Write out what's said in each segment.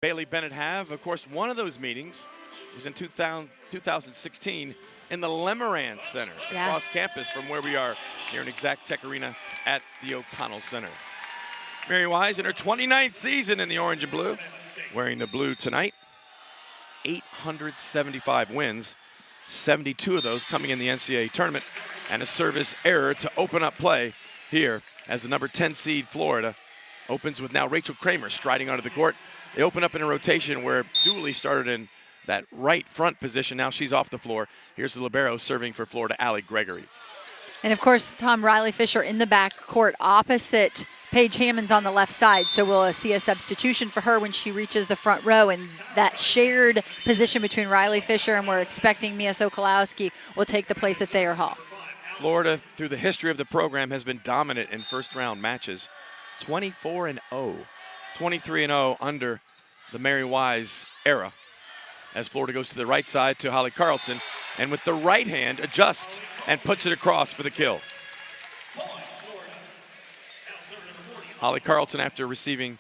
Bailey Bennett have? Of course, one of those meetings was in 2016 in the Lemarant Center, across campus from where we are here in Exact Tech Arena at the O'Connell Center. Mary Wise in her 29th season in the orange and blue, wearing the blue tonight. 875 wins, 72 of those coming in the NCAA tournament, and a service error to open up play here as the number 10 seed Florida opens with now Rachel Kramer striding onto the court. They open up in a rotation where Dooley started in that right front position. Now she's off the floor. Here's the libero serving for Florida, Allie Gregory. And of course, Tom, Riley Fisher in the back court opposite Paige Hammonds on the left side. So we'll see a substitution for her when she reaches the front row. And that shared position between Riley Fisher and we're expecting Mia Sokolowski will take the place of Thayer Hall. Florida, through the history of the program, has been dominant in first-round matches. 24-0, 23-0 under the Mary Wise era. As Florida goes to the right side to Holly Carlton, and with the right hand adjusts and puts it across for the kill. Holly Carlton, after receiving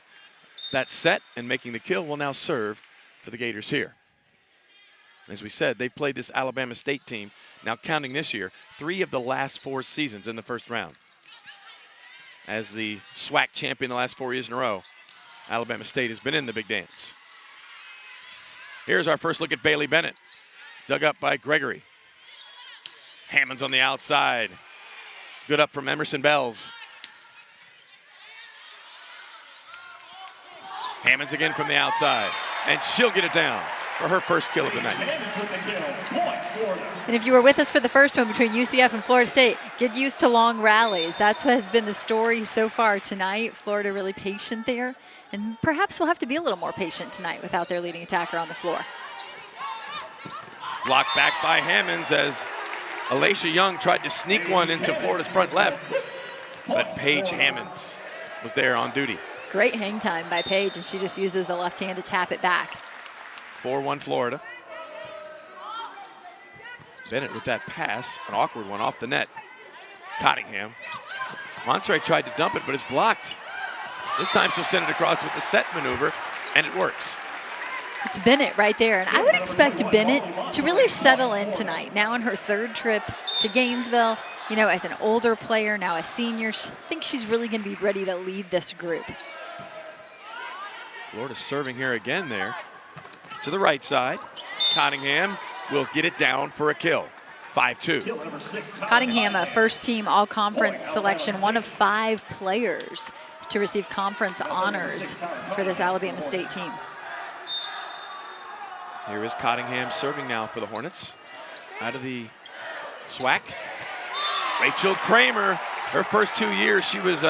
that set and making the kill, will now serve for the Gators here. As we said, they've played this Alabama State team, now counting this year, 3 of the last 4 seasons in the first round. As the SWAC champion the last 4 years in a row, Alabama State has been in the big dance. Here's our first look at Bailey Bennett, dug up by Gregory. Hammonds on the outside. Good up from Emerson Bells. Hammonds again from the outside, and she'll get it down for her first kill of the night. And if you were with us for the first one between UCF and Florida State, get used to long rallies. That's what has been the story so far tonight. Florida really patient there, and perhaps we'll have to be a little more patient tonight without their leading attacker on the floor. Blocked back by Hammonds as Alacia Young tried to sneak one into Florida's front left, but Paige Hammonds was there on duty. Great hang time by Paige, and she just uses the left hand to tap it back. 4-1 Florida. Bennett with that pass, an awkward one off the net. Cottingham. Monserrat tried to dump it, but it's blocked. This time she'll send it across with the set maneuver, and it works. It's Bennett right there, and I would expect Bennett to really settle in tonight. Now on her 3rd trip to Gainesville, you know, as an older player, now a senior, she thinks she's really going to be ready to lead this group. Florida serving here again there. To the right side, Cottingham will get it down for a kill. 5-2. Cottingham, a first-team all-conference selection, one of 5 players to receive conference honors for this Alabama State team. Here is Cottingham serving now for the Hornets. Out of the SWAC. Rachel Kramer, her first 2 years, she was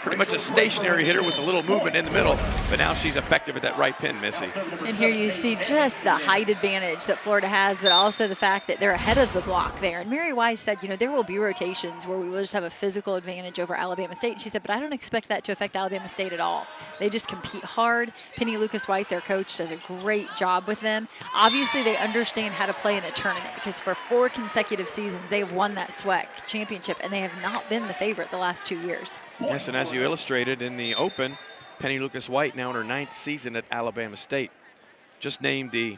pretty much a stationary hitter with a little movement in the middle, but now she's effective at that right pin, Missy. And here you see just the height advantage that Florida has, but also the fact that they're ahead of the block there. And Mary Wise said, you know, there will be rotations where we will just have a physical advantage over Alabama State. She said, but I don't expect that to affect Alabama State at all. They just compete hard. Penny Lucas-White, their coach, does a great job with them. Obviously, they understand how to play in a tournament because for 4 consecutive seasons, they have won that SWAC championship, and they have not been the favorite the last 2 years. Yes, and as you illustrated in the Open, Penny Lucas-White now in her 9th season at Alabama State. Just named the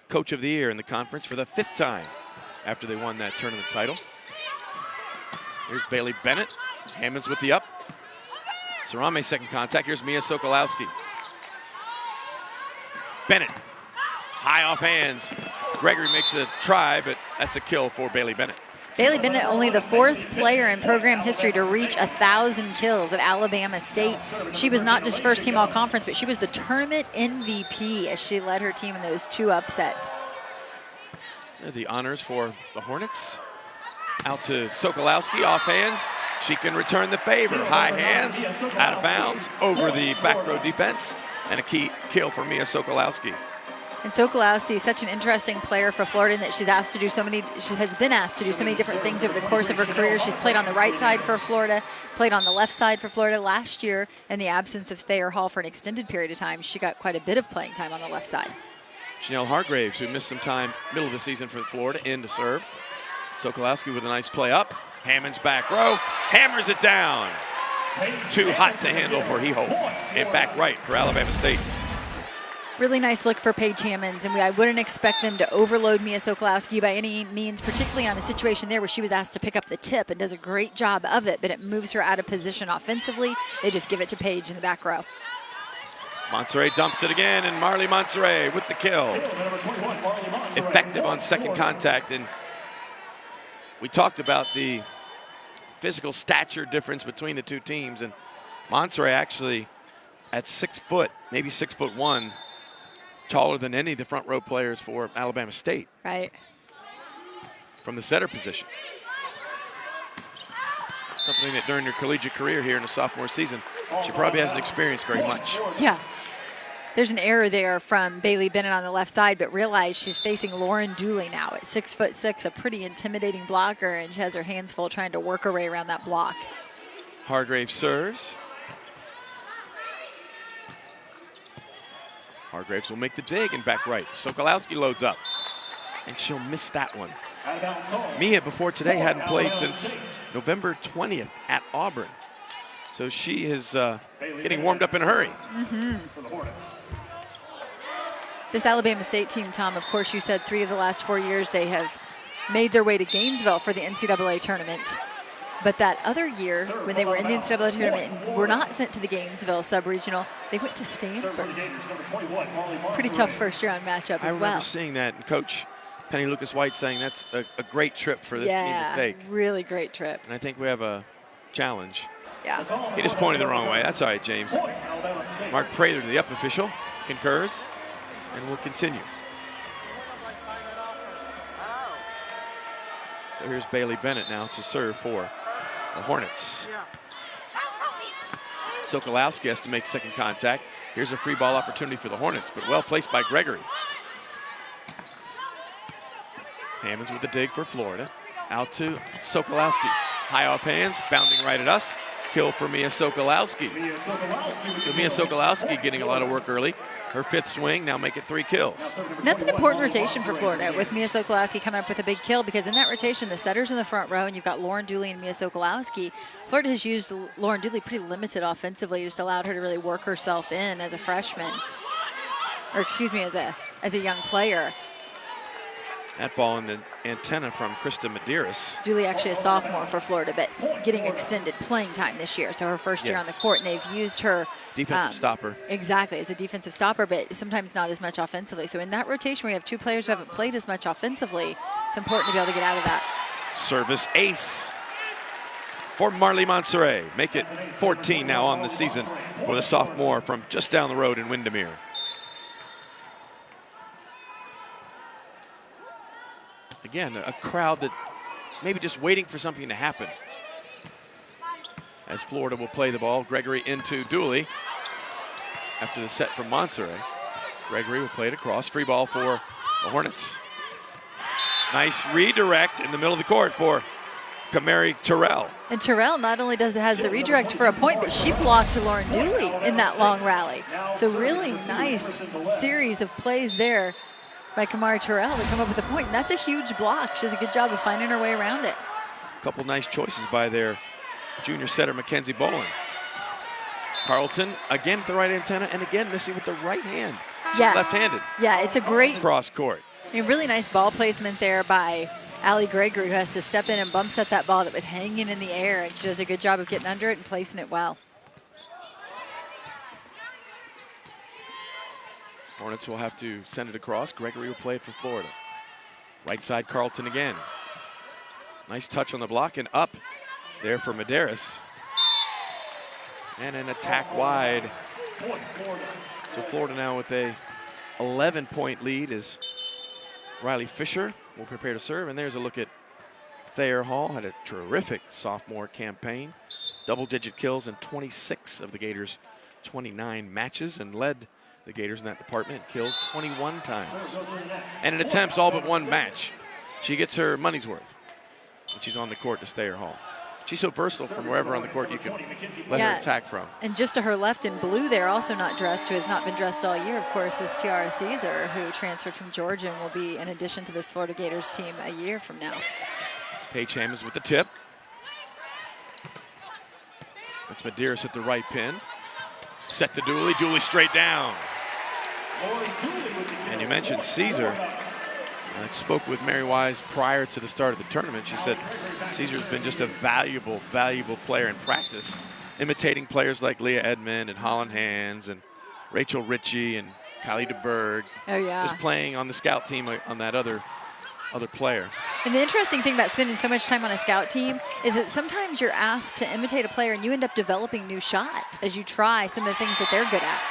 Coach of the Year in the conference for the 5th time after they won that tournament title. Here's Bailey Bennett. Hammonds with the up. Sarame second contact. Here's Mia Sokolowski. Bennett, high off hands. Gregory makes a try, but that's a kill for Bailey Bennett. Bailey Bennett, only the 4th player in program history to reach 1,000 kills at Alabama State. She was not just first team all conference, but she was the tournament MVP as she led her team in those 2 upsets. The honors for the Hornets. Out to Sokolowski, off hands. She can return the favor. High hands, out of bounds, over the back row defense, and a key kill for Mia Sokolowski. And Sokolowski is such an interesting player for Florida in that she has been asked to do so many different things over the course of her career. She's played on the right side for Florida, played on the left side for Florida. Last year, in the absence of Thayer Hall for an extended period of time, she got quite a bit of playing time on the left side. Chanel Hargraves, who missed some time middle of the season for Florida, in to serve. Sokolowski with a nice play up. Hammonds back row, hammers it down. Too hot to handle for Hijo. And back right for Alabama State. Really nice look for Paige Hammonds, and I wouldn't expect them to overload Mia Sokolowski by any means, particularly on a situation there where she was asked to pick up the tip and does a great job of it, but it moves her out of position offensively. They just give it to Paige in the back row. Monserrat dumps it again, and Marley Monserrat with the kill. Effective on second contact, and we talked about the physical stature difference between the two teams, and Monserrat actually at 6 foot, maybe 6'1", taller than any of the front row players for Alabama State. Right. From the setter position. Something that during her collegiate career here in the sophomore season, she probably hasn't experienced very much. Yeah. There's an error there from Bailey Bennett on the left side, but realize she's facing Lauren Dooley now at 6'6", a pretty intimidating blocker, and she has her hands full trying to work her way around that block. Hargrave serves. Hargraves will make the dig and back right. Sokolowski loads up, and she'll miss that one. Mia, before today, hadn't played since November 20th at Auburn. So she is getting warmed up in a hurry. This Alabama State team, Tom, of course, you said 3 of the last 4 years they have made their way to Gainesville for the NCAA tournament. But that other year, when they were in the NCAA tournament and were not sent to the Gainesville sub-regional, they went to Stanford. Pretty tough first-round matchup as well. I remember seeing that, and Coach Penny Lucas White saying that's a great trip for this team to take. Really great trip. And I think we have a challenge. Yeah. He just pointed the wrong way. That's all right, James. Mark Prather, the up official, concurs, and we'll continue. So here's Bailey Bennett now to serve for the Hornets. Sokolowski has to make second contact. Here's a free ball opportunity for the Hornets, but well placed by Gregory. Hammonds with the dig for Florida. Out to Sokolowski. High off hands, bounding right at us. Kill for Mia Sokolowski. So Mia Sokolowski getting a lot of work early. Her 5th swing, now make it 3 kills. That's an important rotation for Florida, with Mia Sokolowski coming up with a big kill, because in that rotation, the setter's in the front row, and you've got Lauren Dooley and Mia Sokolowski. Florida has used Lauren Dooley pretty limited offensively, just allowed her to really work herself in as a freshman, or excuse me, as a young player. That ball in the antenna from Krista Medeiros. Dooley actually a sophomore for Florida, but getting extended playing time this year. So her first year on the court, and they've used her. Defensive stopper. Exactly, as a defensive stopper, but sometimes not as much offensively. So in that rotation, we have 2 players who haven't played as much offensively. It's important to be able to get out of that. Service ace for Marley Monserrat. Make it 14 now on the season for the sophomore from just down the road in Windermere. Again, a crowd that maybe just waiting for something to happen. As Florida will play the ball, Gregory into Dooley. After the set from Monserrat, Gregory will play it across. Free ball for the Hornets. Nice redirect in the middle of the court for Kamari Terrell. And Terrell not only has the redirect for a point, but she blocked Lauren Dooley in that long rally. So really nice series of plays there by Kamari Terrell to come up with a point. And that's a huge block. She does a good job of finding her way around it. A couple nice choices by their junior setter, Mackenzie Boland. Carlton, again with the right antenna, and again missing with the right hand. She's left-handed. Yeah, it's a great cross court. A really nice ball placement there by Allie Gregory, who has to step in and bump set that ball that was hanging in the air, and she does a good job of getting under it and placing it well. Hornets will have to send it across. Gregory will play it for Florida. Right side, Carlton again. Nice touch on the block and up there for Medeiros. And an attack wide. So Florida now with a 11-point lead as Riley Fisher will prepare to serve. And there's a look at Thayer Hall. Had a terrific sophomore campaign. Double-digit kills in 26 of the Gators' 29 matches, and led the Gators in that department. Kills 21 times. And in attempts all but 1 match. She gets her money's worth when she's on the court to Thayer Hall. She's so versatile from wherever on the court you can let her attack from. And just to her left in blue there, also not dressed, who has not been dressed all year, of course, is Tiara Caesar, who transferred from Georgia and will be an addition to this Florida Gators team a year from now. Paige Hammonds with the tip. That's Medeiros at the right pin. Set to Dooley. Dooley straight down. And you mentioned Caesar. I spoke with Mary Wise prior to the start of the tournament. She said Caesar's been just a valuable player in practice, imitating players like Leah Edmond and Holland Hands and Rachel Ritchie and Kylie DeBerg. Oh, yeah. Just playing on the scout team on that other player. And the interesting thing about spending so much time on a scout team is that sometimes you're asked to imitate a player and you end up developing new shots as you try some of the things that they're good at.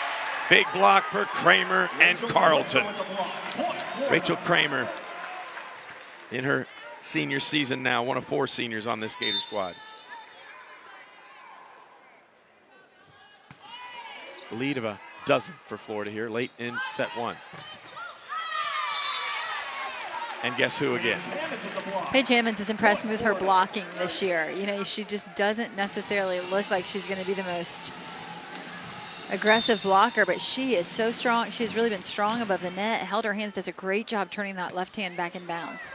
Big block for Kramer and Carlton. Rachel Kramer in her senior season now, one of 4 seniors on this Gator squad. A lead of a dozen for Florida here late in set 1. And guess who again? Paige Hammonds has impressed me with her blocking this year. You know, she just doesn't necessarily look like she's going to be the most aggressive blocker, but she is so strong. She's really been strong above the net, held her hands, does a great job turning that left hand back in bounds.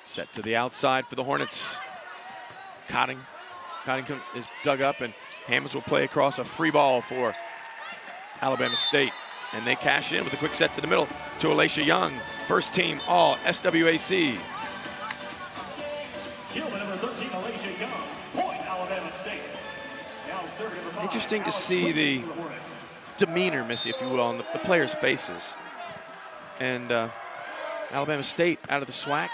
Set to the outside for the Hornets. Cotting is dug up, and Hammonds will play across a free ball for Alabama State. And they cash in with a quick set to the middle to Alacia Young, first team all SWAC. Interesting to see the demeanor, Missy, if you will, on the players' faces. And Alabama State out of the SWAC,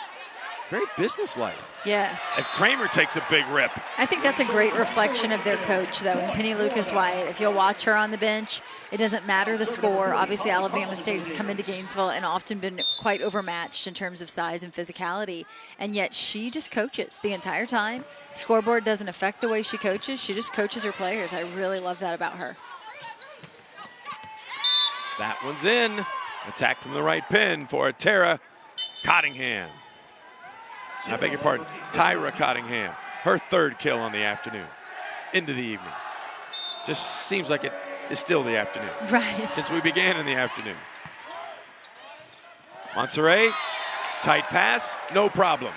very businesslike. Yes. As Kramer takes a big rip. I think that's a great reflection of their coach, though, and Penny Lucas-Wyatt. If you'll watch her on the bench, it doesn't matter the score. Obviously, Alabama State has come into Gainesville and often been quite overmatched in terms of size and physicality, and yet she just coaches the entire time. Scoreboard doesn't affect the way she coaches. She just coaches her players. I really love that about her. That one's in. Attack from the right pin for Tara Cottingham. I beg your pardon, Tyra Cottingham. Her 3rd kill on the afternoon, into the evening. Just seems like it is still the afternoon. Right. Since we began in the afternoon. Montserrat, tight pass, no problem.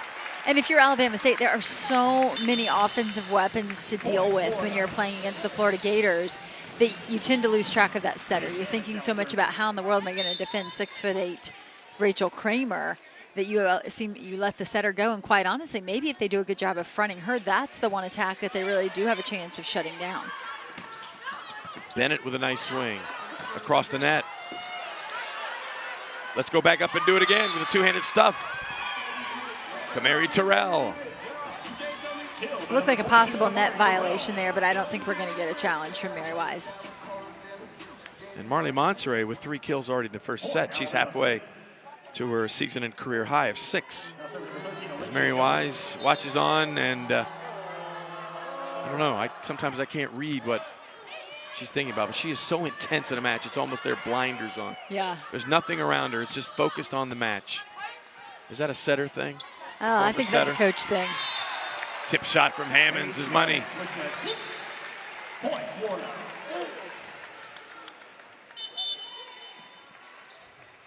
And if you're Alabama State, there are so many offensive weapons to deal with when you're playing against the Florida Gators that you tend to lose track of that setter. You're thinking so much about how in the world am I going to defend 6'8" Rachel Kramer that you let the setter go. And quite honestly, maybe if they do a good job of fronting her, that's the one attack that they really do have a chance of shutting down. Bennett with a nice swing across the net. Let's go back up and do it again with a 2-handed stuff. Kamari Terrell. Looked like a possible net violation there, but I don't think we're going to get a challenge from Mary Wise. And Marley Montserrat with 3 kills already in the first set. She's halfway to her season and career high of 6. As Mary Wise watches on, and I don't know, sometimes I can't read what she's thinking about, but she is so intense in a match, it's almost their blinders on. Yeah. There's nothing around her, it's just focused on the match. Is that a setter thing? Oh, I think that's a coach thing. Tip shot from Hammonds is money.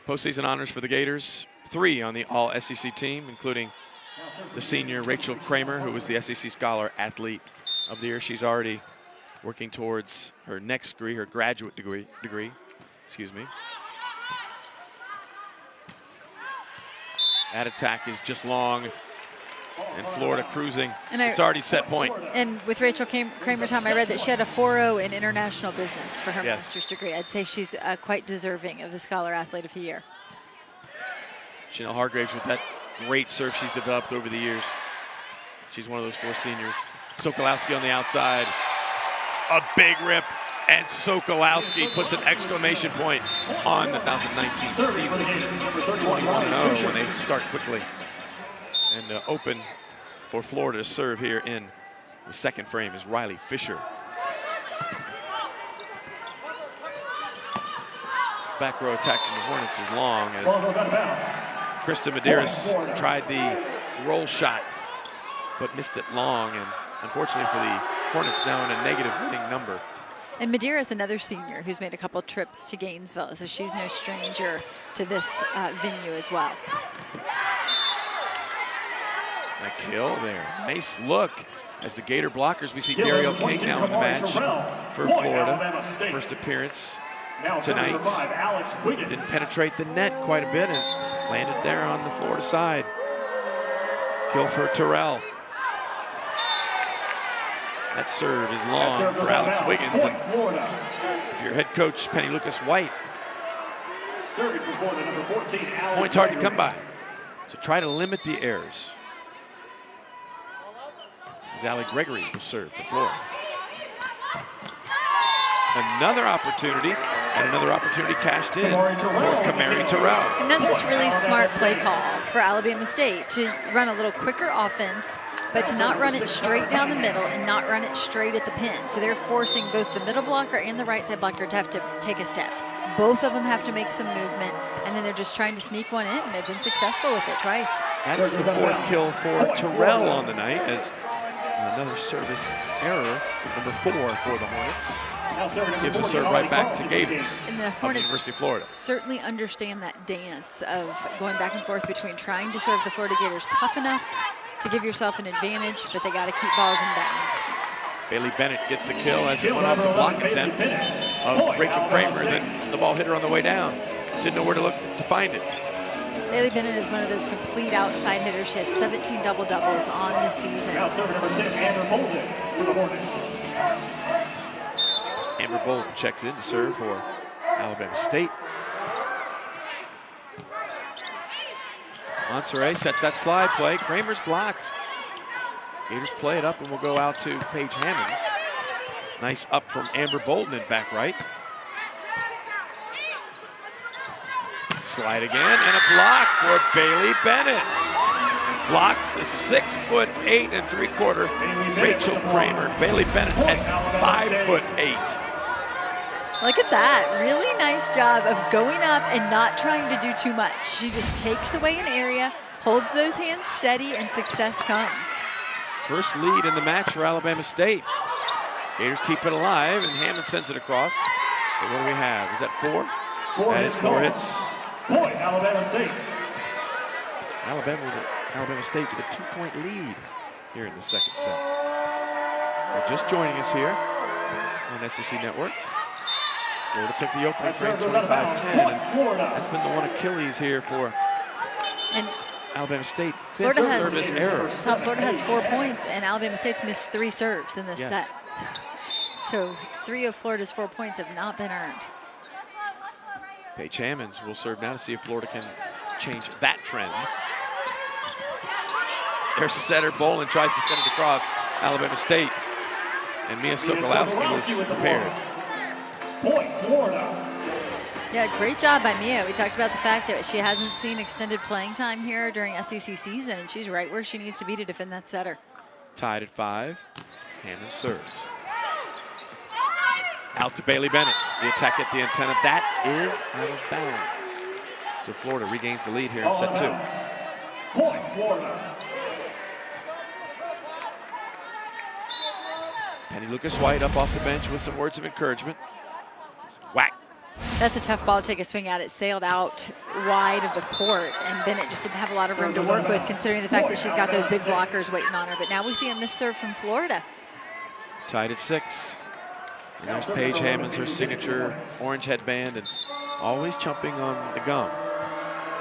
Postseason honors for the Gators, 3 on the all-SEC team, including the senior Rachel Kramer, who was the SEC Scholar Athlete of the Year. She's already working towards her next degree, her graduate degree. That attack is just long, and Florida cruising. And it's already set point. And with Rachel Kramer, Tom, I read that she had a 4.0 in international business for her master's degree. I'd say she's quite deserving of the Scholar Athlete of the Year. Chanel Hargraves with that great serve she's developed over the years. She's one of those 4 seniors. Sokolowski on the outside. A big rip, and Sokolowski puts an exclamation point on the 2019 season. 21-0 when they start quickly. And open for Florida to serve here in the second frame is Riley Fisher. Back row attack from the Hornets is long as Krista Medeiros tried the roll shot, but missed it long. And unfortunately for the Hornets, now in a negative winning number. And Medeiros, another senior who's made a couple trips to Gainesville, so she's no stranger to this venue as well. A kill there. Nice look. As the Gator blockers, we see Daryl King now in the match for Florida. First appearance tonight. Didn't penetrate the net quite a bit and landed there on the Florida side. Kill for Terrell. That serve is long for Alex Wiggins. And if you're head coach Penny Lucas White, point's hard to come by. So try to limit the errors. As Allie Gregory will serve for Florida. Another opportunity, and another opportunity cashed in for Kamari Terrell. And that's just really smart play call for Alabama State to run a little quicker offense, but to not run it straight down the middle and not run it straight at the pin. So they're forcing both the middle blocker and the right side blocker to have to take a step. Both of them have to make some movement, and then they're just trying to sneak one in, and they've been successful with it twice. That's the fourth kill for Terrell on the night, as another service error, number 4 for the Hornets. Gives a serve right back to Gators And the of Hornets University of Florida. certainly understand that dance of going back and forth between trying to serve the Florida Gators tough enough to give yourself an advantage, but they got to keep balls in bounds. Bailey Bennett gets the kill as it went off the block attempt of Rachel Kramer. Then the ball hit her on the way down. Didn't know where to look to find it. Bailey Bennett is one of those complete outside hitters. She has 17 double-doubles on this season. Now server number 10, Amber Bolden for the Hornets. Amber Bolden checks in to serve for Alabama State. Monserrat sets that slide play. Kramer's blocked. Gators play it up, and we'll go out to Paige Hammonds. Nice up from Amber Bolden in back right. Slide again, and a block for Bailey Bennett. Blocks the 6'8" Rachel Kramer. Bailey Bennett at 5'8". Look at that. Really nice job of going up and not trying to do too much. She just takes away an area, holds those hands steady, and success comes. First lead in the match for Alabama State. Gators keep it alive, and Hammond sends it across. But what do we have? Is that 4? That is 4 hits. Point, Alabama State. Alabama State with a 2-point lead here in the second set. They're just joining us here on SEC Network. Florida took the opening frame 25-10, and that's been the one Achilles here for Alabama State. Fifth service error. Florida has 4 points, and Alabama State's missed 3 serves in this set. So 3 of Florida's 4 points have not been earned. Paige Hammonds will serve now to see if Florida can change that trend. Their setter Bolin tries to send it across Alabama State, and Mia Sokolowski was prepared. Point, Florida. Yeah, great job by Mia. We talked about the fact that she hasn't seen extended playing time here during SEC season, and she's right where she needs to be to defend that setter. Tied at 5. Hammond serves. Out to Bailey Bennett. The attack at the antenna. That is out of bounds. So Florida regains the lead here in set 2. Point, Florida. Penny Lucas White up off the bench with some words of encouragement. Whack. That's a tough ball to take a swing at. It sailed out wide of the court, and Bennett just didn't have a lot of room to work with, considering the fact that she's got those big blockers waiting on her. But now we see a missed serve from Florida. Tied at 6. And there's Paige Hammonds, her signature orange headband, and always chumping on the gum.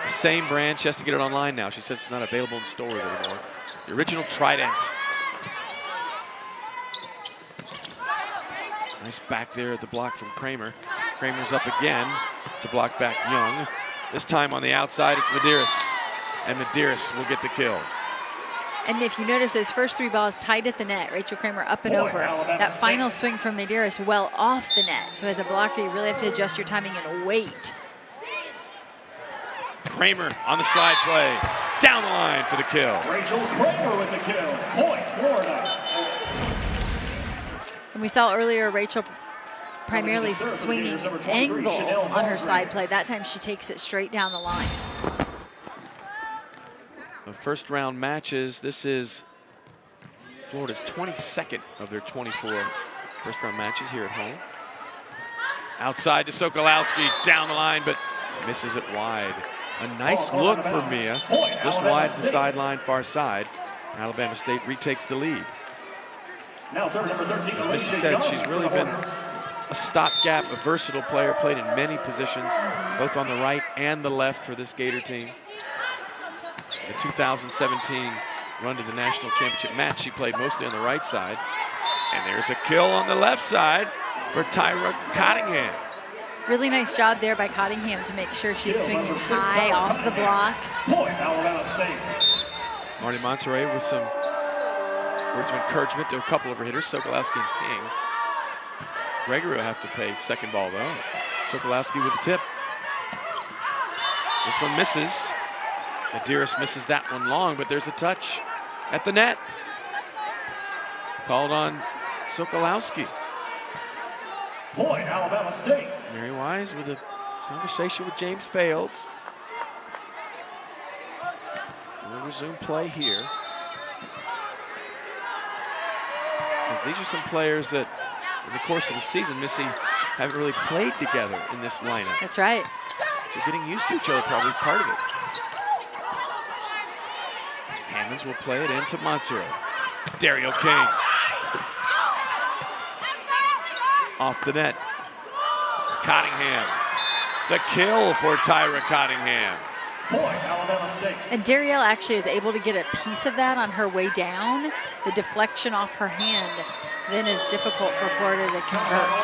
The same brand. She has to get it online now. She says it's not available in stores anymore. The original Trident. Nice back there at the block from Kramer. Kramer's up again to block back Young. This time on the outside, it's Medeiros. And Medeiros will get the kill. And if you notice, those first 3 balls tied at the net, Rachel Kramer up and over. That final swing from Medeiros well off the net. So as a blocker, you really have to adjust your timing and wait. Kramer on the slide play. Down the line for the kill. Rachel Kramer with the kill. Point, Florida. And we saw earlier Rachel primarily swinging angle on her slide play. That time she takes it straight down the line. The first round matches, this is Florida's 22nd of their 24 first round matches here at home. Outside to Sokolowski, down the line, but misses it wide. A nice look for Mia, just wide the sideline, far side. Alabama State retakes the lead. Now serve number 13. As Missy said, she's really been a stopgap, a versatile player, played in many positions, both on the right and the left for this Gator team. The 2017 run to the national championship match, she played mostly on the right side. And there's a kill on the left side for Tyra Cottingham. Really nice job there by Cottingham to make sure she's swinging high off the block. Point, Alabama State. Marty Monserrat with some words of encouragement to a couple of her hitters, Sokolowski and King. Gregory will have to play second ball though. Sokolowski with the tip. This one misses. Medeiros misses that one long, but there's a touch at the net. Called on Sokolowski. Point, Alabama State. Mary Wise with a conversation with James Fales. We'll resume play here. As these are some players that in the course of the season, Missy, haven't really played together in this lineup. That's right. So getting used to each other probably part of it. Hammonds will play it into Monserrat. Dario King. Off the net. Cottingham. The kill for Tyra Cottingham. Point, Alabama State. And Darielle actually is able to get a piece of that on her way down. The deflection off her hand then is difficult for Florida to convert.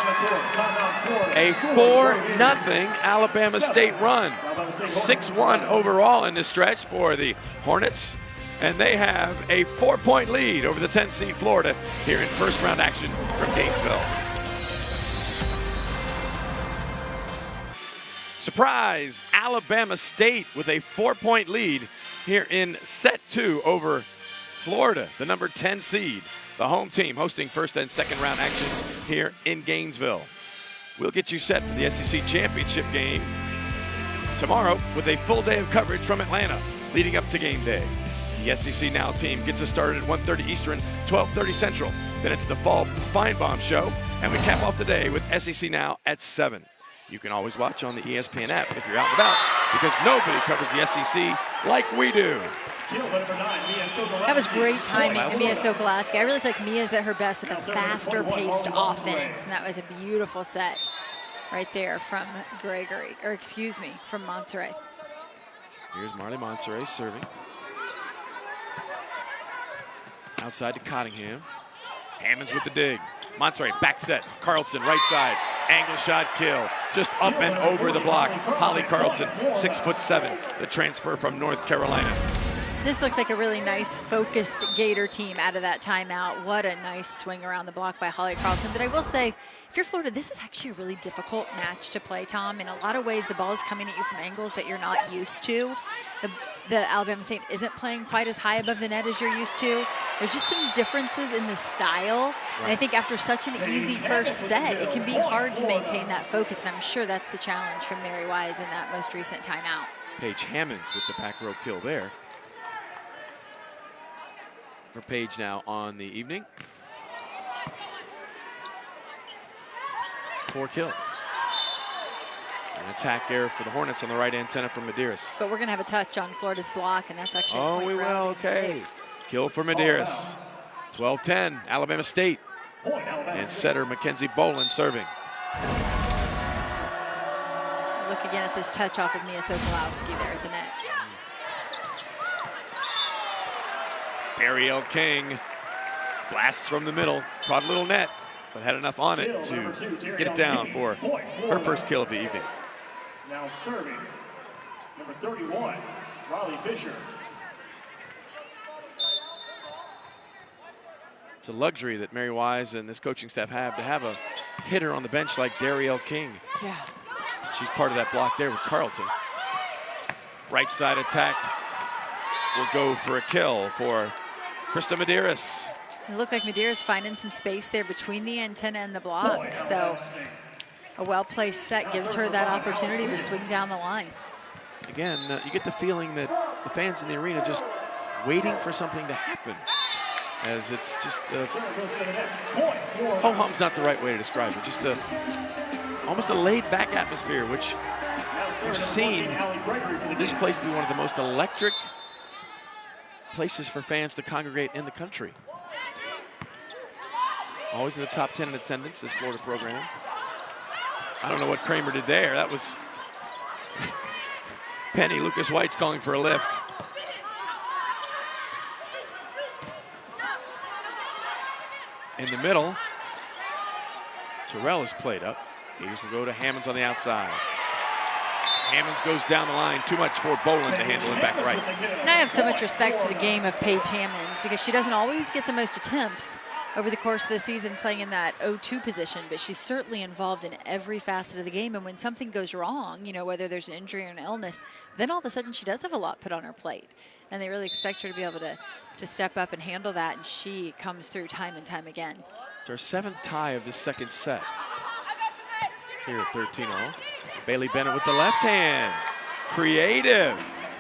A 4-0 Alabama State run. 6-1 overall in this stretch for the Hornets. And they have a 4-point lead over the 10th seed Florida here in first round action from Gainesville. Surprise, Alabama State with a 4-point lead here in set 2 over Florida, the number 10 seed. The home team hosting first and second round action here in Gainesville. We'll get you set for the SEC championship game tomorrow with a full day of coverage from Atlanta leading up to game day. The SEC Now team gets us started at 1:30 Eastern, 12:30 Central. Then it's the Fall Feinbaum Show, and we cap off the day with SEC Now at 7. You can always watch on the ESPN app if you're out and about, because nobody covers the SEC like we do. That was great timing for Mia Sokolowski. I really feel like Mia's at her best with a faster paced offense, and that was a beautiful set right there from from Monserrat. Here's Marley Monserrat serving. Outside to Cottingham. Hammonds with the dig. Monserrat back set. Carlton right side. Angle shot kill. Just up and over the block. Holly Carlton, 6'7", the transfer from North Carolina. This looks like a really nice focused Gator team out of that timeout. What a nice swing around the block by Holly Carlton. But I will say, if you're Florida, this is actually a really difficult match to play, Tom. In a lot of ways, the ball is coming at you from angles that you're not used to. The Alabama State isn't playing quite as high above the net as you're used to. There's just some differences in the style. Right. And I think after such an easy first set, it can be hard to maintain that focus. And I'm sure that's the challenge from Mary Wise in that most recent timeout. Paige Hammonds with the back row kill there. For Paige now on the evening. 4 kills. An attack error for the Hornets on the right antenna from Medeiros. But we're going to have a touch on Florida's block, and that's actually a point we will. Okay. Kill for Medeiros. 12-10, Alabama State. And setter Mackenzie Boland serving. Look again at this touch off of Mia Sokolowski there at the net. Ariel King blasts from the middle, caught a little net, but had enough on it to get it down for her first kill of the evening. Now serving, number 31, Riley Fisher. It's a luxury that Mary Wise and this coaching staff have to have a hitter on the bench like Darielle King. Yeah. She's part of that block there with Carlton. Right side attack will go for a kill for Krista Medeiros. It looked like Medeiros finding some space there between the antenna and the block. So a well-placed set gives her that opportunity to swing down the line. Again, you get the feeling that the fans in the arena just waiting for something to happen. As it's just ho-hum's not the right way to describe it. Just almost a laid-back atmosphere, which we've seen this place be one of the most electric places for fans to congregate in the country. Always in the top 10 in attendance, this Florida program. I don't know what Kramer did there. That was Penny. Lucas White's calling for a lift. In the middle, Terrell is played up. Gators will go to Hammonds on the outside. Hammonds goes down the line. Too much for Boland to handle him back right. And I have so much respect for the game of Paige Hammonds because she doesn't always get the most attempts over the course of the season playing in that 0-2 position, but she's certainly involved in every facet of the game. And when something goes wrong, you know, whether there's an injury or an illness, then all of a sudden she does have a lot put on her plate. And they really expect her to be able to step up and handle that, and she comes through time and time again. It's our 7th tie of this second set. Here at 13-0. Bailey Bennett with the left hand. Creative.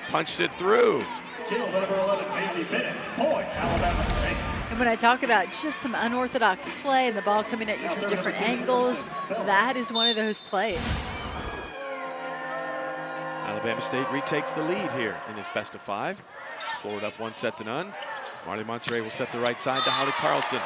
Punched it through. Kill number 11, Bailey Bennett. Point, Alabama State. And when I talk about just some unorthodox play and the ball coming at you from different angles, that is one of those plays. Alabama State retakes the lead here in this best of 5. Florida up 1-0. Marley Monserrat will set the right side to Holly Carlton.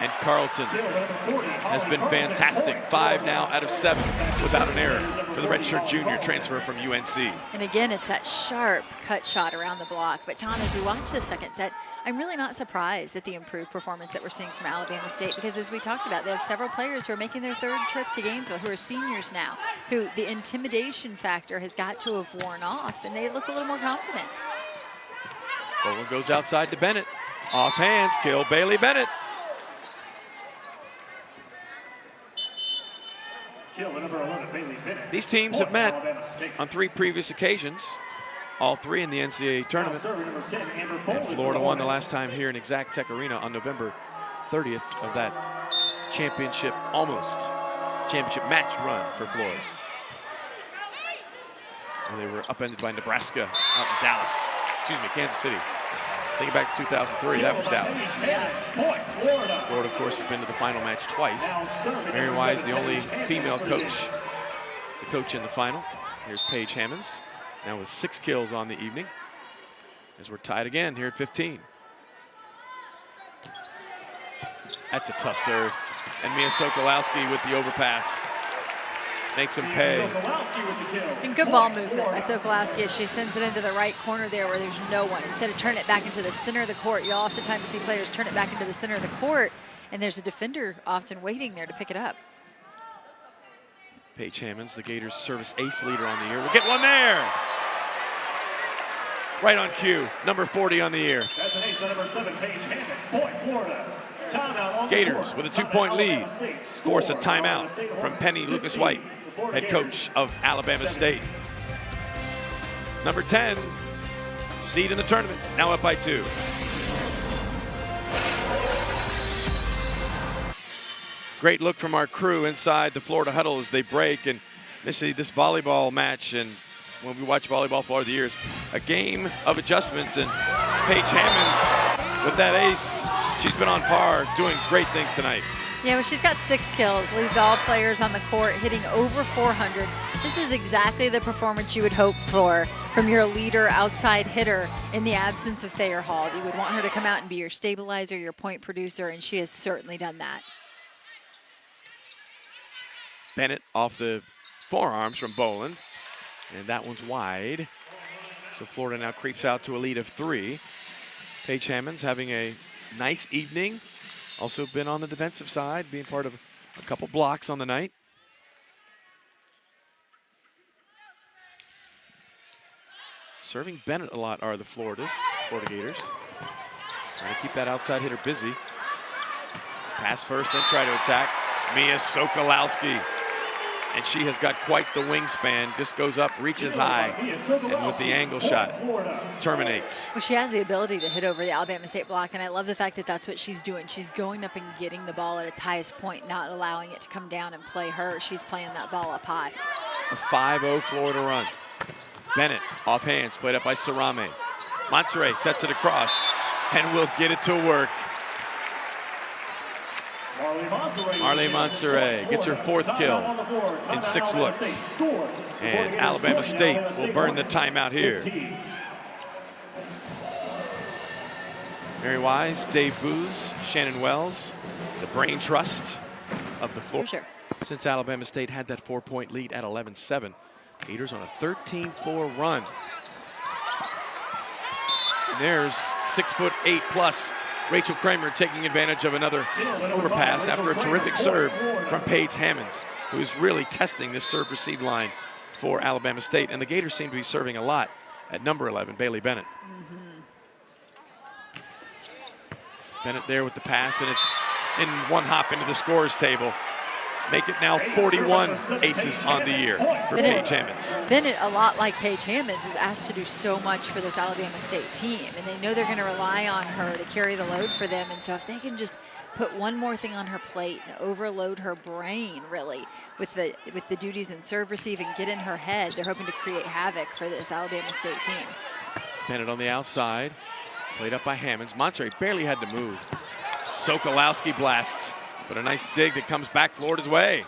And Carlton has been fantastic. 5 now out of 7 without an error for the redshirt junior transfer from UNC. And again, it's that sharp cut shot around the block. But Tom, as we watch the second set, I'm really not surprised at the improved performance that we're seeing from Alabama State because as we talked about, they have several players who are making their 3rd trip to Gainesville, who are seniors now, who the intimidation factor has got to have worn off, and they look a little more confident. Boland goes outside to Bennett. Off hands, kill Bailey Bennett. Number 11, Bailey Bennett. These teams have met on 3 previous occasions, all 3 in the NCAA tournament. And Florida won the last time here in Exact Tech Arena on November 30th of that championship match run for Florida. They were upended by Nebraska out in Dallas. Excuse me, Kansas City. Thinking back to 2003, that was Dallas. Florida, of course, has been to the final match twice. Mary Wise, the only female coach to coach in the final. Here's Paige Hammonds, now with 6 kills on the evening, as we're tied again here at 15. That's a tough serve. And Mia Sokolowski with the overpass. Makes him pay. And good ball movement by Sokolowski as she sends it into the right corner there where there's no one. Instead of turning it back into the center of the court, you'll oftentimes see players turn it back into the center of the court, and there's a defender often waiting there to pick it up. Paige Hammonds, the Gators' service ace leader on the year. We'll get one there. Right on cue, number 40 on the year. That's an ace by number 7, Paige Hammonds. Point, Florida. Gators with a 2-point lead force a timeout from Penny Lucas White, head coach of Alabama State. Number 10, seed in the tournament, now up by 2. Great look from our crew inside the Florida huddle as they break. And this volleyball match, and when we watch volleyball for all the years, a game of adjustments, and Paige Hammonds with that ace, she's been on par, doing great things tonight. Yeah, well, she's got 6 kills, leads all players on the court, hitting over 400. This is exactly the performance you would hope for from your leader outside hitter in the absence of Thayer Hall. You would want her to come out and be your stabilizer, your point producer, and she has certainly done that. Bennett off the forearms from Boland, and that one's wide. So Florida now creeps out to a lead of 3. Paige Hammonds having a nice evening. Also been on the defensive side, being part of a couple blocks on the night. Serving Bennett a lot are the Florida Gators. Trying to keep that outside hitter busy. Pass first, then try to attack. Mia Sokolowski. And she has got quite the wingspan. Just goes up, reaches high, and with the angle shot, terminates. Well, she has the ability to hit over the Alabama State block, and I love the fact that that's what she's doing. She's going up and getting the ball at its highest point, not allowing it to come down and play her. She's playing that ball up high. A 5-0 Florida run. Bennett off hands, played up by Sarame. Monserrat sets it across and will get it to work. Marley Monserrat gets her 4th kill in 6 looks. And Alabama State will burn the timeout here. Mary Wise, Dave Booz, Shannon Wells, the brain trust of the floor. Sure. since Alabama State had that 4-point lead at 11-7. Gators on a 13-4 run. And there's 6'8" Rachel Kramer taking advantage of another overpass after a terrific serve from Paige Hammonds, who's really testing this serve-receive line for Alabama State. And the Gators seem to be serving a lot at number 11, Bailey Bennett. Bennett there with the pass, and it's in one hop into the scorers table. Make it now 41 aces on the year for Paige Hammonds. Bennett, a lot like Paige Hammonds, is asked to do so much for this Alabama State team, and they know they're going to rely on her to carry the load for them. And so if they can just put one more thing on her plate and overload her brain, really, with the duties in serve, receive, and get in her head, they're hoping to create havoc for this Alabama State team. Bennett on the outside, played up by Hammonds. Monterey barely had to move. Sokolowski blasts. But a nice dig that comes back Florida's way.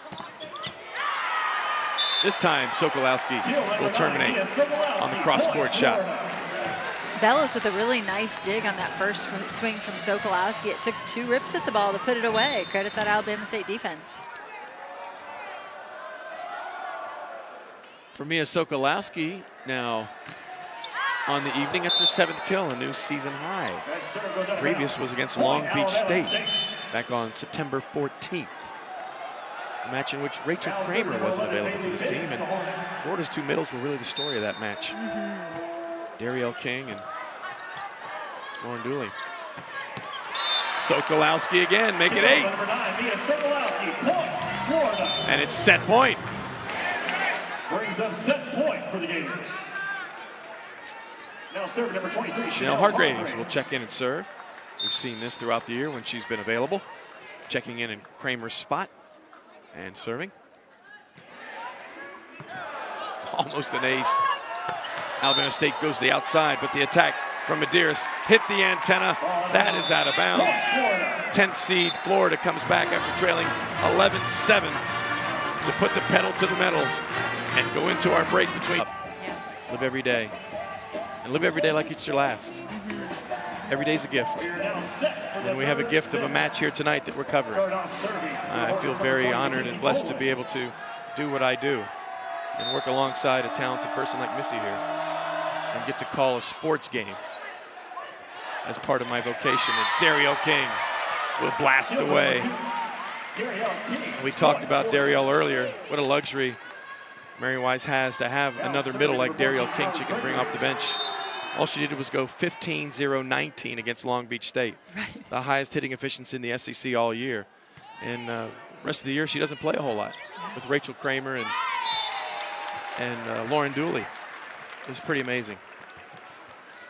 This time, Sokolowski will terminate on the cross-court shot. Bellis with a really nice dig on that first swing from Sokolowski. It took 2 rips at the ball to put it away. Credit that Alabama State defense. For Mia Sokolowski now on the evening, it's her 7th kill, a new season high. Previous was against Long Beach State back on September 14th. A match in which Rachel Kramer wasn't available to this team, and Florida's 2 middles were really the story of that match. Darielle King and Lauren Dooley. Sokolowski again, make it 8. And it's set point. Brings up set point for the Gators. Now serving number 23, Chanel Hargraves will check in and serve. We've seen this throughout the year when she's been available. Checking in Kramer's spot and serving. Almost an ace. Alabama State goes to the outside, but the attack from Medeiros hit the antenna. That is out of bounds. 10th seed Florida comes back after trailing 11-7 to put the pedal to the metal and go into our break between. Live every day. And live every day like it's your last. Every day's a gift. And we have a gift of a match here tonight that we're covering. I feel very honored and blessed to be able to do what I do and work alongside a talented person like Missy here and get to call a sports game as part of my vocation. And Darielle King will blast away. We talked about Darielle earlier. What a luxury Mary Wise has to have another middle like Darielle King she can bring off the bench. All she did was go 15-0-19 against Long Beach State. Right. The highest hitting efficiency in the SEC all year. And the rest of the year, she doesn't play a whole lot with Rachel Kramer and Lauren Dooley. It was pretty amazing.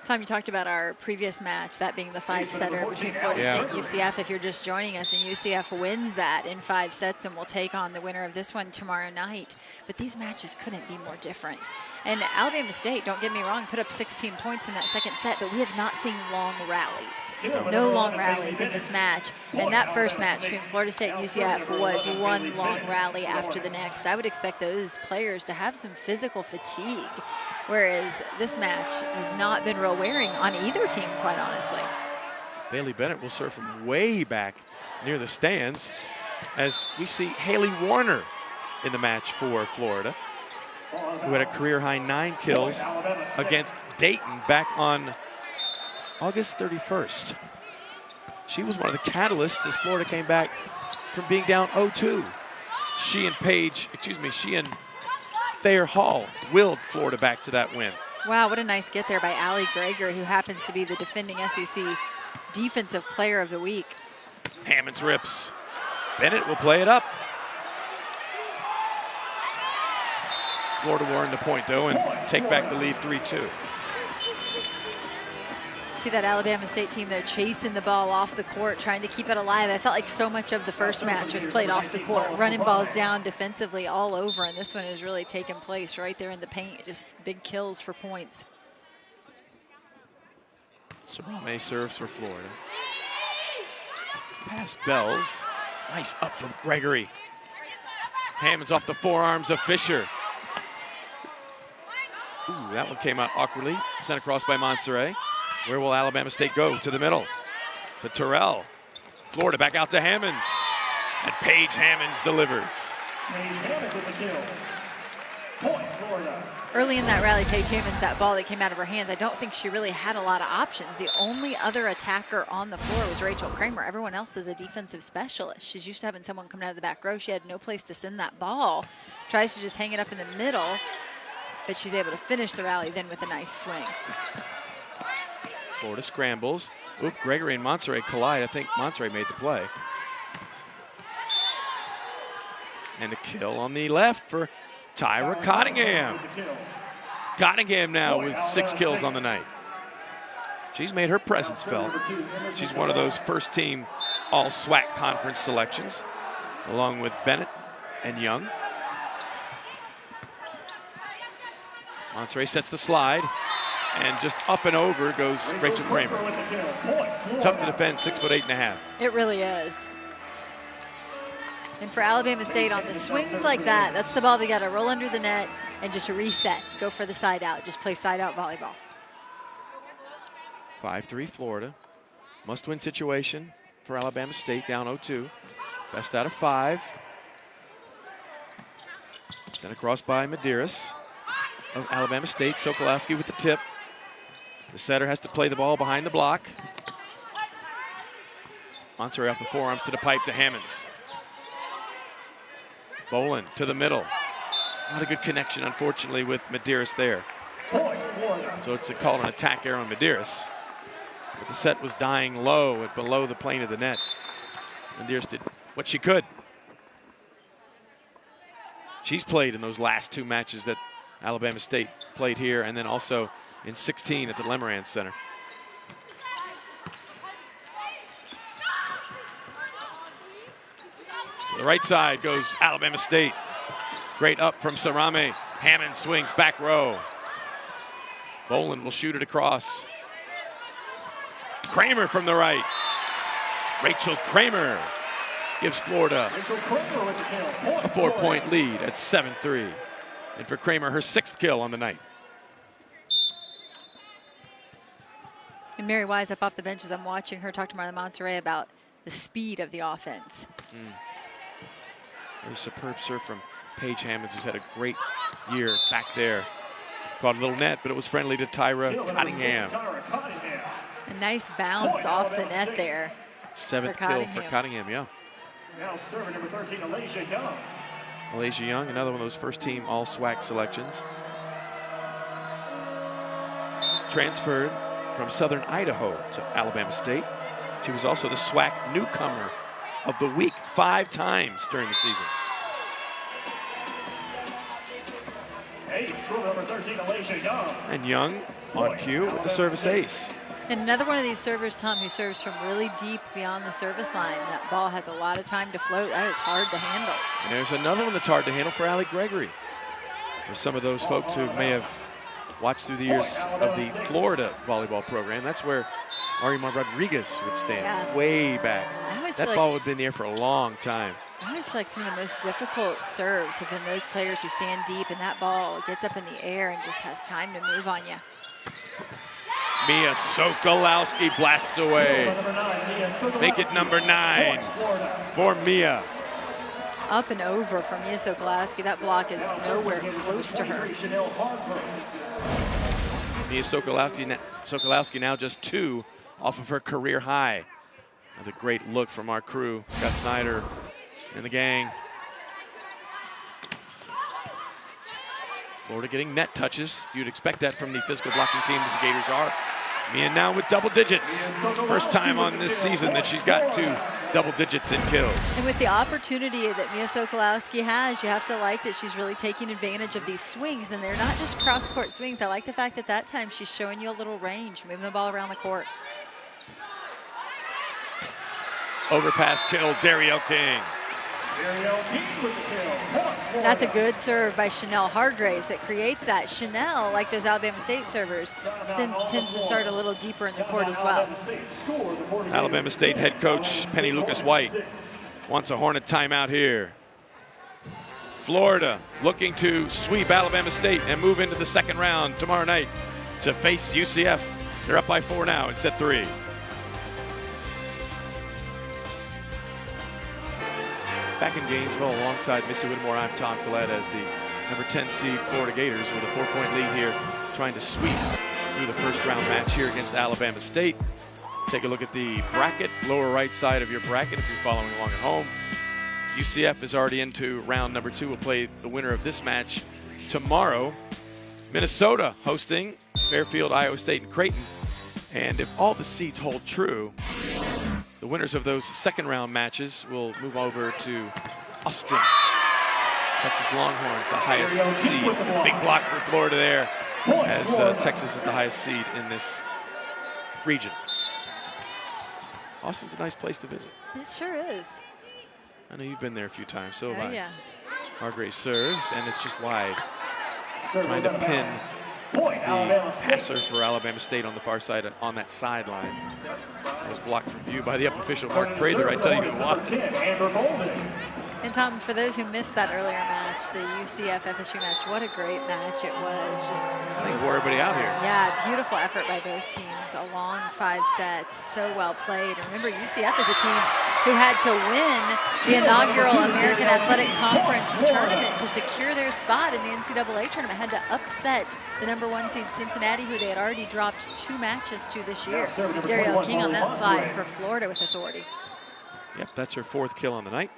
Tom, you talked about our previous match, that being the 5-setter between Florida State and UCF. If you're just joining us, and UCF wins that in 5 sets and will take on the winner of this one tomorrow night. But these matches couldn't be more different. And Alabama State, don't get me wrong, put up 16 points in that second set, but we have not seen long rallies. No long rallies in this match. And that first match between Florida State and UCF was one long rally after the next. I would expect those players to have some physical fatigue, whereas this match has not been real wearing on either team, quite honestly. Bailey Bennett will serve from way back near the stands as we see Haley Warner in the match for Florida, who had a career-high 9 kills against Dayton back on August 31st. She was one of the catalysts as Florida came back from being down 0-2. She and Thayer Hall willed Florida back to that win. Wow, what a nice get there by Allie Greger, who happens to be the defending SEC Defensive Player of the Week. Hammonds rips. Bennett will play it up. Florida will earn the point, though, and take back the lead 3-2. See that Alabama State team, though, chasing the ball off the court, trying to keep it alive. I felt like so much of the first match was played off the court, running balls down defensively all over, and this one has really taken place right there in the paint, just big kills for points. Sarame serves for Florida. Pass Bells. Nice up from Gregory. Hammonds off the forearms of Fisher. Ooh, that one came out awkwardly. Sent across by Monserrat. Where will Alabama State go? To the middle. To Terrell. Florida back out to Hammonds. And Paige Hammonds delivers. Paige Hammonds with the kill. Point, Florida. Early in that rally, Paige Hammonds, that ball that came out of her hands, I don't think she really had a lot of options. The only other attacker on the floor was Rachel Kramer. Everyone else is a defensive specialist. She's used to having someone coming out of the back row. She had no place to send that ball. Tries to just hang it up in the middle, but she's able to finish the rally then with a nice swing. Florida scrambles. Oop, Gregory and Monserrat collide. I think Monserrat made the play. And a kill on the left for Tyra Cottingham. Cottingham now with 6 kills on the night. She's made her presence felt. She's one of those first team all SWAC conference selections, along with Bennett and Young. Monserrat sets the slide, and just up and over goes Rachel Kramer. Tough to defend, 6'8½". It really is. And for Alabama State on the swings like that, that's the ball they got to roll under the net and just reset, go for the side out, just play side out volleyball. 5-3 Florida. Must-win situation for Alabama State, down 0-2. Best out of 5. Sent across by Medeiros of Alabama State. Sokolowski with the tip. The setter has to play the ball behind the block. Monserrat off the forearms to the pipe to Hammonds. Boland to the middle. Not a good connection, unfortunately, with Medeiros there. So it's called an attack error on Medeiros. But the set was dying low and below the plane of the net. Medeiros did what she could. She's played in those last 2 matches that Alabama State played here, and then also in 16 at the Lemarans Center. To the right side goes Alabama State. Great up from Sarame. Hammond swings back row. Boland will shoot it across. Kramer from the right. Rachel Kramer gives Florida a 4-point lead at 7-3. And for Kramer, her 6th kill on the night. And Mary Wise up off the bench as I'm watching her talk to Marla Monserrat about the speed of the offense. A superb serve from Paige Hammonds, who's had a great year back there. Caught a little net, but it was friendly to Tyra Cottingham. A nice bounce off the net there. 7th kill for Cottingham, yeah. Now serving number 13, Alasia Young. Alasia Young, another one of those first-team all-SWAC selections. Transferred from Southern Idaho to Alabama State. She was also the SWAC newcomer of the week 5 times during the season. Ace for number 13, Alasia Young. And Young on cue with the service ace. And another one of these servers, Tom, who serves from really deep beyond the service line. That ball has a lot of time to float. That is hard to handle. And there's another one that's hard to handle for Allie Gregory. For some of those folks who may have watched through the years of the Florida volleyball program, that's where Marimar Rodriguez would stand, way back. That ball would have been in the air for a long time. I always feel like some of the most difficult serves have been those players who stand deep and that ball gets up in the air and just has time to move on you. Mia Sokolowski blasts away. Make it number 9 for Mia. Up and over from Mia Sokolowski. That block is nowhere close to her. Mia Sokolowski now just 2 off of her career high. Another great look from our crew, Scott Snyder and the gang. Florida getting net touches. You'd expect that from the physical blocking team that the Gators are. Mia now with double digits. First time on this season that she's got 2 double digits in kills. And with the opportunity that Mia Sokolowski has, you have to like that she's really taking advantage of these swings, and they're not just cross-court swings. I like the fact that that time she's showing you a little range, moving the ball around the court. Overpass kill, Darielle King. That's a good serve by Chanel Hargraves that creates that. Chanel, like those Alabama State servers, tends to start a little deeper in the court as well. Alabama State head coach Penny Lucas-White wants a Hornet timeout here. Florida looking to sweep Alabama State and move into the 2nd round tomorrow night to face UCF. They're up by 4 now in set 3. Back in Gainesville alongside Missy Whittemore, I'm Tom Collette as the number 10 seed Florida Gators with a 4-point lead here, trying to sweep through the first round match here against Alabama State. Take a look at the bracket, lower right side of your bracket if you're following along at home. UCF is already into round number 2. We'll play the winner of this match tomorrow. Minnesota hosting Fairfield, Iowa State, and Creighton. And if all the seeds hold true, the winners of those second round matches will move over to Austin. Texas Longhorns, the highest seed. Big block for Florida there, as Texas is the highest seed in this region. Austin's a nice place to visit. It sure is. I know you've been there a few times, so have I. Yeah. Hargrave serves, and it's just wide. Trying to pin the passer for Alabama State on the far side, on that sideline. That was blocked from view by the up official, Mark Prather. I tell you who was. And Tom, for those who missed that earlier match, the UCF-FSU match, what a great match it was. Just I think wore everybody out here. Yeah, beautiful effort by both teams. A long 5 sets, so well played. And remember, UCF is a team who had to win the inaugural American Athletic Conference tournament to secure their spot in the NCAA tournament. Had to upset the number 1 seed Cincinnati, who they had already dropped 2 matches to this year. Daryl King on that side for Florida with authority. Yep, that's her 4th kill on the night.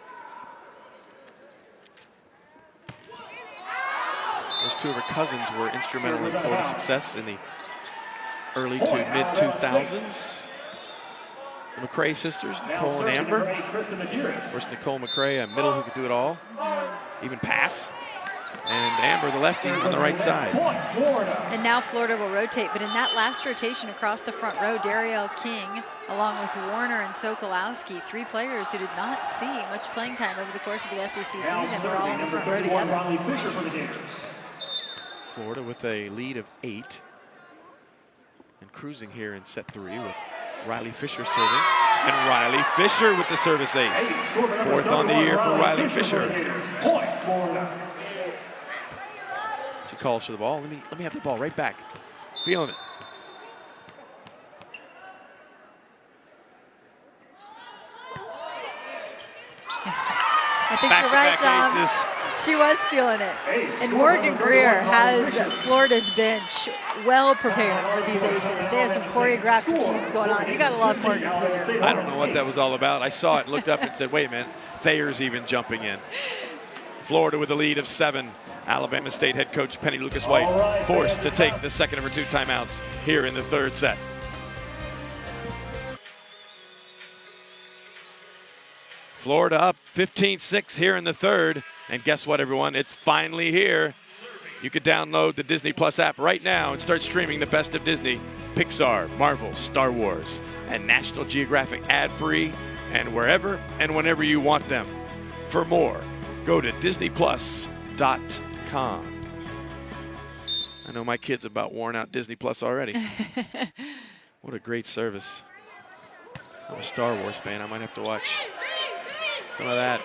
Those 2 of her cousins were instrumental in Florida's success in the early to mid-2000s. The McCray sisters, Nicole and Amber. Of course, Nicole McCray, a middle who could do it all, even pass. And Amber, the lefty, on the right side. And now Florida will rotate, but in that last rotation across the front row, Daryl King, along with Warner and Sokolowski, 3 players who did not see much playing time over the course of the SEC season, were all in the front row together. Florida with a lead of 8 and cruising here in set 3 with Riley Fisher serving, and Riley Fisher with the service ace. 4th on the year for Riley Fisher. She calls for the ball. Let me have the ball right back. Feeling it. I think you're right, Tom. She was feeling it. And Morgan Greer has Florida's bench well prepared for these aces. They have some choreographed routines going on. You gotta love Morgan Greer. I don't know what that was all about. I saw it, looked up and said, wait a minute, Thayer's even jumping in. Florida with a lead of 7. Alabama State head coach Penny Lucas-White forced to take the second of her 2 timeouts here in the 3rd set. Florida up 15-6 here in the 3rd. And guess what, everyone? It's finally here. You could download the Disney Plus app right now and start streaming the best of Disney, Pixar, Marvel, Star Wars, and National Geographic ad-free, and wherever and whenever you want them. For more, go to DisneyPlus.com. I know my kid's about worn out Disney Plus already. What a great service. I'm a Star Wars fan. I might have to watch some of that.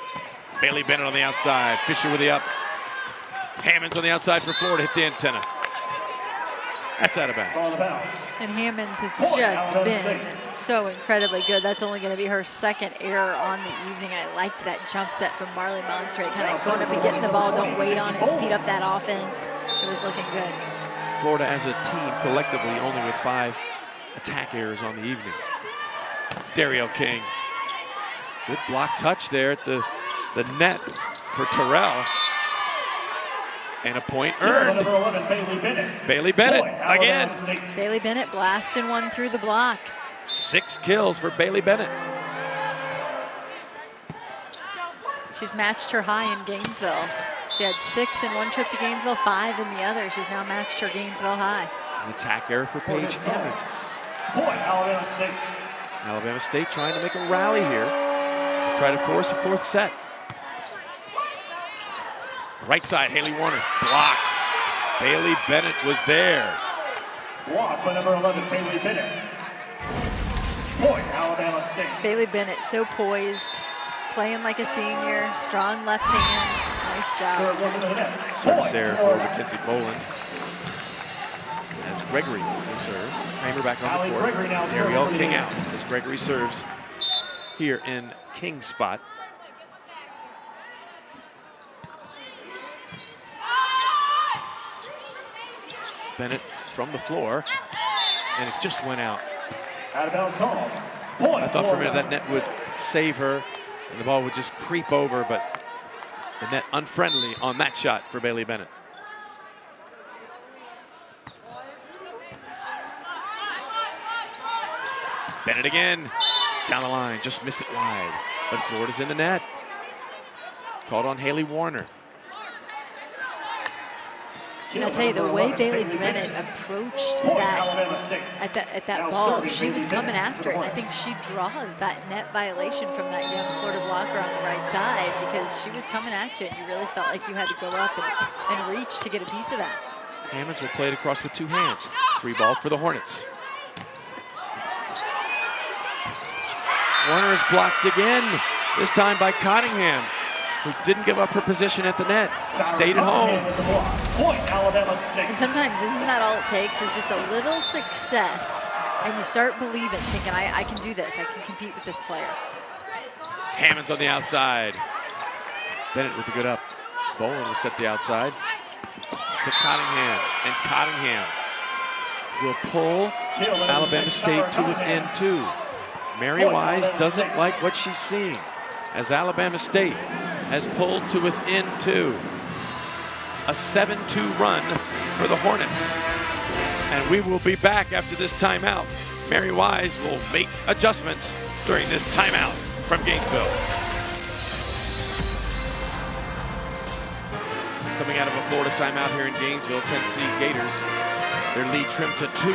Bailey Bennett on the outside. Fisher with the up. Hammonds on the outside for Florida. Hit the antenna. That's out of bounds. And Hammonds, it's just been so incredibly good. That's only going to be her 2nd error on the evening. I liked that jump set from Marley Monserrat, kind of going up and getting the ball. Don't wait on it. Speed up that offense. It was looking good. Florida as a team collectively only with 5 attack errors on the evening. Daryl King. Good block touch there at the net for Terrell. And a point earned. Bailey Bennett again. Bailey Bennett blasting one through the block. 6 kills for Bailey Bennett. She's matched her high in Gainesville. She had 6 in one trip to Gainesville, 5 in the other. She's now matched her Gainesville high. An attack error for Paige Hammonds. Alabama State. Alabama State trying to make a rally here. Try to force a 4th set. Right side, Haley Warner, blocked. Bailey Bennett was there. Blocked by number 11, Bailey Bennett. Point, Alabama State. Bailey Bennett, so poised, playing like a senior, strong left hand. Nice job. Service error for Mackenzie Boland. As Gregory will serve. Kramer back on the court. Ariel King out as Gregory serves here in King's spot. Bennett from the floor, and it just went out. Out of bounds call. Point, I thought for a minute Florida. that net would save her, and the ball would just creep over, but the net unfriendly on that shot for Bailey Bennett. Bennett again, down the line, just missed it wide, but Florida's in the net. Called on Haley Warner. And I'll tell you, the way Bailey Bennett approached Point, that Alabama State. at that Now ball, serving she was Bailey coming Bennett after it. for And I the think she draws that net violation from that young Florida blocker on the right side, because she was coming at you, and you really felt like you had to go up and reach to get a piece of that. Hammonds will play it across with two hands. Free ball for the Hornets. Warner is blocked again, this time by Cottingham, who didn't give up her position at the net, stayed at home. Point, Alabama State. And sometimes isn't that all it takes? Is just a little success, and you start believing, thinking, I can do this. I can compete with this player. Hammonds on the outside. Bennett with a good up. Bowen will set the outside to Cottingham, and Cottingham will pull Alabama State to within 2. Mary Wise doesn't like what she's seeing, as Alabama State has pulled to within 2. A 7-2 run for the Hornets. And we will be back after this timeout. Mary Wise will make adjustments during this timeout from Gainesville. Coming out of a Florida timeout here in Gainesville, Tennessee Gators, their lead trimmed to 2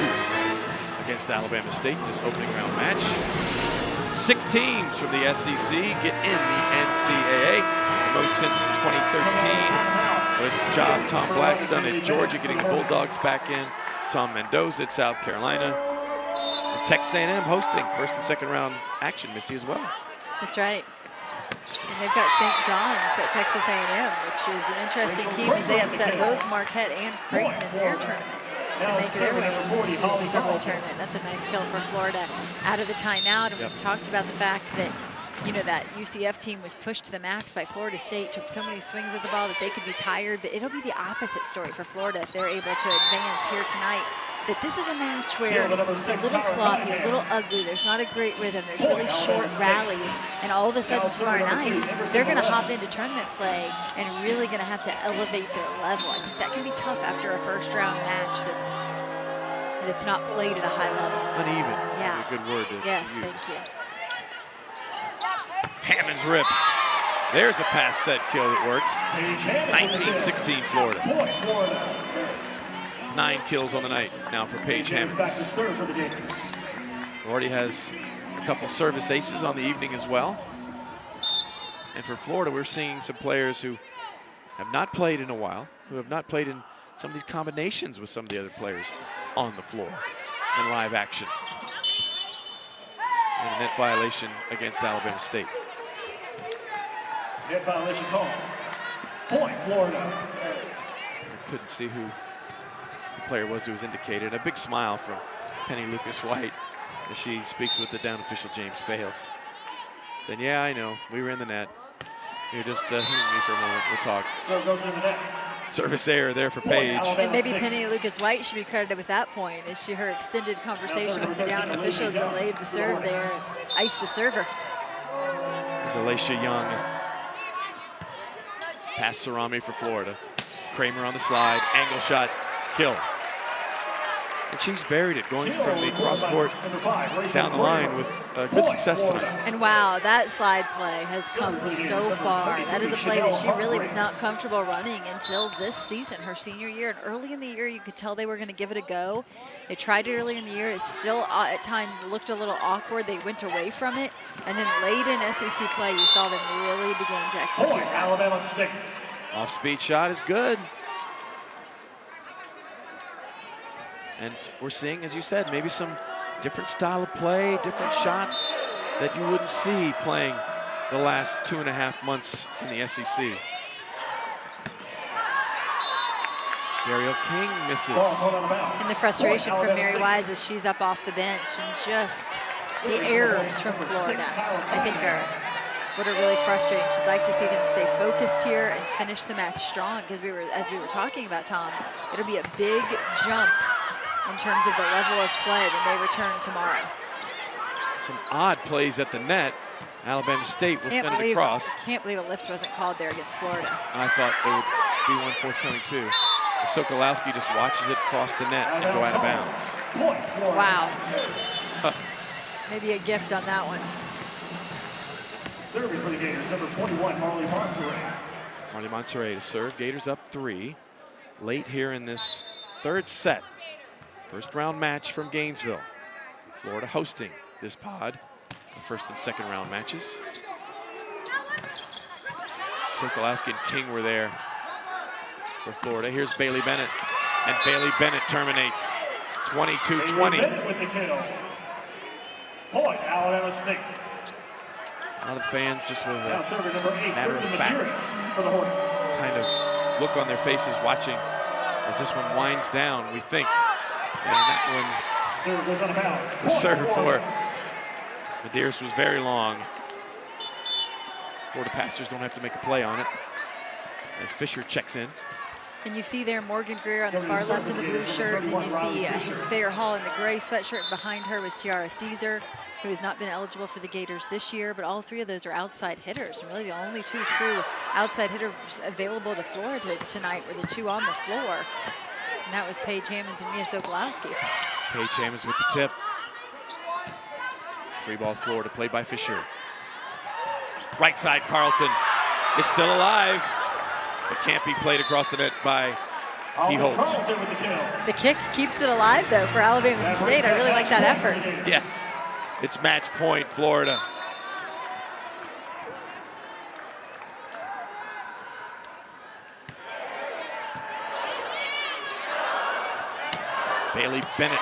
against Alabama State in this opening round match. 6 teams from the SEC get in the NCAA, most since 2013. Good job Tom Black's done at Georgia, getting the Bulldogs back in. Tom Mendoza at South Carolina. And Texas A&M hosting first and second round action, Missy, as well. That's right. And they've got St. John's at Texas A&M, which is an interesting team, as they upset both Marquette and Creighton in their tournament to make their way into the NCAA tournament. That's a nice kill for Florida out of the timeout. And we've talked about the fact that, you know, that UCF team was pushed to the max by Florida State, took so many swings at the ball that they could be tired, but it'll be the opposite story for Florida if they're able to advance here tonight. That this is a match where it's a little sloppy, a little ugly, there's not a great rhythm, there's really short rallies, and all of a sudden tomorrow night, they're gonna hop into tournament play and really gonna have to elevate their level. I think that can be tough after a first round match that's not played at a high level. Uneven. Yeah. A good word to Yes, use. thank you. Hammonds rips. There's a pass set kill that worked. 19-16 Florida. Point, Florida. 9 kills on the night now for Paige Back to Hammonds. serve for the Gators. Already has a couple service aces on the evening as well. And for Florida, we're seeing some players who have not played in a while, who have not played in some of these combinations with some of the other players on the floor in live action. And a net violation against Alabama State. Net violation call. Point, Florida. I couldn't see who the player was who was indicated. A big smile from Penny Lucas-White as she speaks with the down official James Fales. Saying, yeah, I know, we were in the net. You're just humor me for a moment, we'll talk. So goes in the net. Service error there for Paige. And maybe Penny Lucas-White should be credited with that point, as her extended conversation with the down official delayed the serve there and iced the server. There's Alacia Young. Pass Sarami for Florida. Kramer on the slide, angle shot, kill. And she's buried it, going from the cross court down the line with good success tonight. And wow, that slide play has come so far. That is a play that she really was not comfortable running until this season, her senior year. And early in the year, you could tell they were going to give it a go. They tried it early in the year. It still at times looked a little awkward. They went away from it. And then late in SEC play, you saw them really begin to execute Point, that. Alabama State. Off-speed shot is good. And we're seeing, as you said, maybe some different style of play, different shots that you wouldn't see playing the last 2.5 months in the SEC. Daryl King misses. And the frustration from Mary Wise as she's up off the bench, and just the errors from Florida, I think, are what are really frustrating. She'd like to see them stay focused here and finish the match strong, because as we were talking about, Tom, it'll be a big jump in terms of the level of play when they return tomorrow. Some odd plays at the net. Alabama State will send it across. Can't believe a lift wasn't called there against Florida. I thought there would be one forthcoming too. Sokolowski just watches it cross the net and go out of bounds. Wow. Maybe a gift on that one. Serving for the Gators, number 21, Marley Monserrat. Marley Monserrat to serve. Gators up 3. Late here in this third set. First round match from Gainesville. Florida hosting this pod. The first and second round matches. Sokolowski and King were there for Florida. Here's Bailey Bennett, and Bailey Bennett terminates 22-20. Bennett with the kill. Point, Alabama State. A lot of fans just with Now a serving number 8, matter of Kristen fact McGuinness for the Hornets. kind of look on their faces watching as this one winds down, we think. And that Serve goes out of bounds. one, the serve for Medeiros was very long. Florida passers don't have to make a play on it as Fisher checks in. And you see there Morgan Greer on the far left in the blue shirt, and then you see Thayer Hall in the gray sweatshirt. Behind her was Tiara Caesar, who has not been eligible for the Gators this year, but all three of those are outside hitters. And really the only two true outside hitters available to Florida tonight were the two on the floor. And that was Paige Hammonds and Mia Sokolowski. Paige Hammonds with the tip. Free ball Florida, played by Fisher. Right side, Carlton is still alive, but can't be played across the net by Holtz. The kick keeps it alive, though, for Alabama State. I really like that effort. Yes, it's match point, Florida. Bailey Bennett,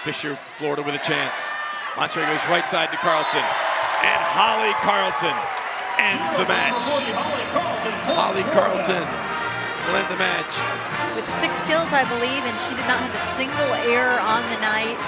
Fisher, Florida with a chance. Monterey goes right side to Carlton, and Holly Carlton ends the match. Holly Carlton will end the match. With 6 kills, I believe, and she did not have a single error on the night.